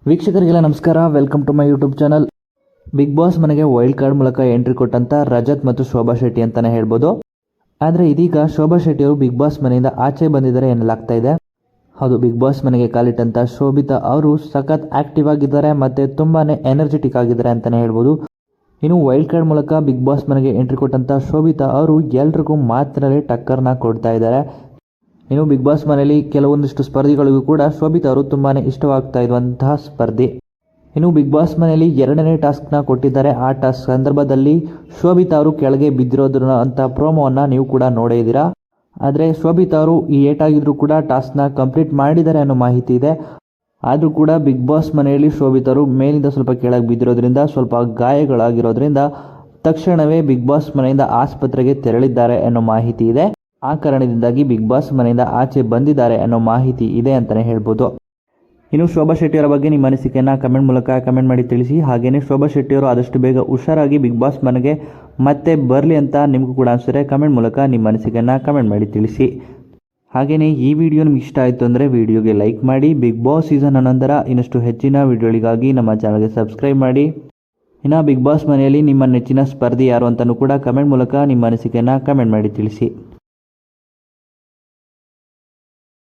ವೀಕ್ಷಕರಿಗೆಲ್ಲ ನಮಸ್ಕಾರ, welcome to my YouTube channel. Bigg Boss ಮನೆಗೆ wild card ಮೂಲಕ ಎಂಟ್ರಿ ಕೊಟ್ಟಂತ ರಜತ್ ಮತ್ತು ಶೋಭಾ ಶೆಟ್ಟಿ ಅಂತಾನೆ ಹೇಳ್ಬೋದು. ಆದರೆ ಇದೀಗ ಶೋಭಾ ಶೆಟ್ಟಿ ಅವರು ಬಿಗ್ ಬಾಸ್ ಮನೆಯಿಂದ ಆಚೆ ಬಂದಿದ್ದಾರೆ ಎನ್ನಲಾಗ್ತಾ ಇದೆ. ಹೌದು, ಬಿಗ್ ಬಾಸ್ ಮನೆಗೆ ಕಾಲಿಟ್ಟಂತ ಶೋಭಿತಾ ಅವರು ಸಖತ್ ಆಕ್ಟಿವ್ ಆಗಿದ್ದಾರೆ ಮತ್ತೆ ತುಂಬಾನೇ ಎನರ್ಜೆಟಿಕ್ ಆಗಿದ್ದಾರೆ ಅಂತಾನೆ ಹೇಳ್ಬೋದು. ಇನ್ನು ವೈಲ್ಡ್ ಕಾರ್ಡ್ ಮೂಲಕ ಬಿಗ್ ಬಾಸ್ ಮನೆಗೆ ಎಂಟ್ರಿ ಕೊಟ್ಟಂತ ಶೋಭಿತಾ ಅವರು ಎಲ್ರಿಗೂ ಮಾತಿನಲ್ಲಿ ಟಕ್ಕರ್ನ ಕೊಡ್ತಾ ಇದ್ದಾರೆ. ಇನ್ನು ಬಿಗ್ ಬಾಸ್ ಮನೆಯಲ್ಲಿ ಕೆಲವೊಂದಿಷ್ಟು ಸ್ಪರ್ಧಿಗಳಿಗೂ ಕೂಡ ಶೋಭಿತಾ ಅವರು ತುಂಬಾನೇ ಇಷ್ಟವಾಗ್ತಾ ಇರುವಂತಹ ಸ್ಪರ್ಧಿ. ಇನ್ನು ಬಿಗ್ ಬಾಸ್ ಮನೆಯಲ್ಲಿ 2ನೇ ಟಾಸ್ಕ್ನ ಕೊಟ್ಟಿದ್ದಾರೆ. ಆ ಟಾಸ್ಕ್ ಸಂದರ್ಭದಲ್ಲಿ ಶೋಭಿತಾ ಅವರು ಕೆಳಗೆ ಬಿದ್ದಿರೋದ್ರ ಅಂತ ಪ್ರೋಮೋವನ್ನು ನೀವು ಕೂಡ ನೋಡೇ ಇದ್ದೀರಾ. ಆದರೆ ಶೋಭಿತಾ ಅವರು ಈ ಏಟಾಗಿದ್ರು ಕೂಡ ಟಾಸ್ಕ್ನ ಕಂಪ್ಲೀಟ್ ಮಾಡಿದ್ದಾರೆ ಅನ್ನೋ ಮಾಹಿತಿ ಇದೆ. ಆದರೂ ಕೂಡ ಬಿಗ್ ಬಾಸ್ ಮನೆಯಲ್ಲಿ ಶೋಭಿತಾ ಅವರು ಮೇಲಿಂದ ಸ್ವಲ್ಪ ಕೆಳಗೆ ಬಿದ್ದಿರೋದ್ರಿಂದ ಸ್ವಲ್ಪ ಗಾಯಗಳಾಗಿರೋದ್ರಿಂದ ತಕ್ಷಣವೇ ಬಿಗ್ ಬಾಸ್ ಮನೆಯಿಂದ ಆಸ್ಪತ್ರೆಗೆ ತೆರಳಿದ್ದಾರೆ ಅನ್ನೋ ಮಾಹಿತಿ ಇದೆ. ಆ ಕಾರಣದಿಂದಾಗಿ ಬಿಗ್ ಬಾಸ್ ಮನೆಯಿಂದ ಆಚೆ ಬಂದಿದ್ದಾರೆ ಅನ್ನೋ ಮಾಹಿತಿ ಇದೆ ಅಂತಲೇ ಹೇಳ್ಬೋದು. ಇನ್ನು ಶೋಭಾ ಶೆಟ್ಟಿಯವರ ಬಗ್ಗೆ ನಿಮ್ಮ ಅನಿಸಿಕೆಯನ್ನು ಕಮೆಂಟ್ ಮೂಲಕ ಕಮೆಂಟ್ ಮಾಡಿ ತಿಳಿಸಿ. ಹಾಗೆಯೇ ಶೋಭಾ ಶೆಟ್ಟಿಯವರು ಆದಷ್ಟು ಬೇಗ ಹುಷಾರಾಗಿ ಬಿಗ್ ಬಾಸ್ ಮನೆಗೆ ಮತ್ತೆ ಬರಲಿ ಅಂತ ನಿಮಗೂ ಕೂಡ ಅನಿಸಿದ್ರೆ ಕಮೆಂಟ್ ಮೂಲಕ ನಿಮ್ಮ ಅನಿಸಿಕೆಯನ್ನು ಕಮೆಂಟ್ ಮಾಡಿ ತಿಳಿಸಿ. ಹಾಗೆಯೇ ಈ ವಿಡಿಯೋ ನಿಮ್ಗೆ ಇಷ್ಟ ಆಯಿತು ಅಂದರೆ ವಿಡಿಯೋಗೆ ಲೈಕ್ ಮಾಡಿ. ಬಿಗ್ ಬಾಸ್ ಸೀಸನ್ 11 ಇನ್ನಷ್ಟು ಹೆಚ್ಚಿನ ವಿಡಿಯೋಗಳಿಗಾಗಿ ನಮ್ಮ ಚಾನಲ್ಗೆ ಸಬ್ಸ್ಕ್ರೈಬ್ ಮಾಡಿ. ಇನ್ನು ಬಿಗ್ ಬಾಸ್ ಮನೆಯಲ್ಲಿ ನಿಮ್ಮ ನೆಚ್ಚಿನ ಸ್ಪರ್ಧಿ ಯಾರು ಅಂತಲೂ ಕೂಡ ಕಮೆಂಟ್ ಮೂಲಕ ನಿಮ್ಮ ಅನಿಸಿಕೆಯನ್ನು ಕಮೆಂಟ್ ಮಾಡಿ ತಿಳಿಸಿ.